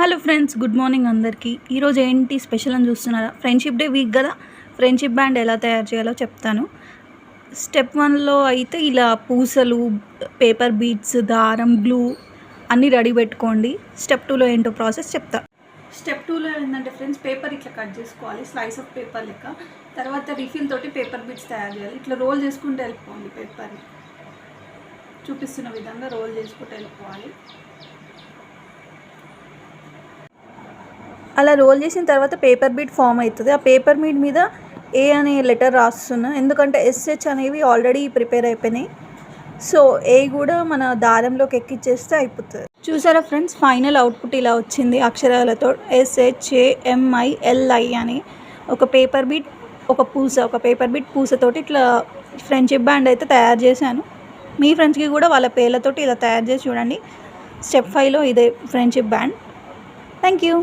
Hello friends, good morning అందరికీ. ఈరోజు ఏంటి స్పెషల్ అని చూస్తున్నారా? ఫ్రెండ్షిప్ డే వీక్ కదా. ఫ్రెండ్షిప్ బ్యాండ్ ఎలా తయారు చేయాలో చెప్తాను. స్టెప్ 1లో అయితే ఇలా పూసలు, పేపర్ బీడ్స్, దారం, గ్లూ అన్నీ రెడీ పెట్టుకోండి. స్టెప్ 2లో ఏంటో ప్రాసెస్ చెప్తా. స్టెప్ 2లో ఏంటంటే ఫ్రెండ్స్, పేపర్ ఇట్లా కట్ చేసుకోవాలి, స్లైస్ ఆఫ్ పేపర్ లెక్క. తర్వాత రిఫిల్ తోటి పేపర్ బీడ్స్ తయారు చేయాలి. ఇట్లా రోల్ చేసుకుంటూ వెళ్ళిపోండి. పేపర్ని చూపిస్తున్న విధంగా రోల్ చేసుకుంటూ వెళ్ళిపోవాలి. అలా రోల్ చేసిన తర్వాత పేపర్ బీడ్ ఫామ్ అవుతుంది. ఆ పేపర్ బీడ్ మీద ఏ అనే లెటర్ రాస్తున్నా, ఎందుకంటే ఎస్హెచ్ అనేవి ఆల్రెడీ ప్రిపేర్ అయిపోయినాయి. సో ఏ కూడా మన దారంలోకి ఎక్కిచ్చేస్తే అయిపోతుంది. చూసారా ఫ్రెండ్స్, ఫైనల్ అవుట్పుట్ ఇలా వచ్చింది. అక్షరాలతో SHAMILI అని ఒక పేపర్ బీడ్, ఒక పేపర్ బీడ్ పూసతోటి ఇట్లా ఫ్రెండ్షిప్ బ్యాండ్ అయితే తయారు చేశాను. మీ ఫ్రెండ్స్కి కూడా వాళ్ళ పేర్లతోటి ఇలా తయారు చేసి చూడండి. స్టెప్ 5లో ఇదే ఫ్రెండ్షిప్ బ్యాండ్. Thank you.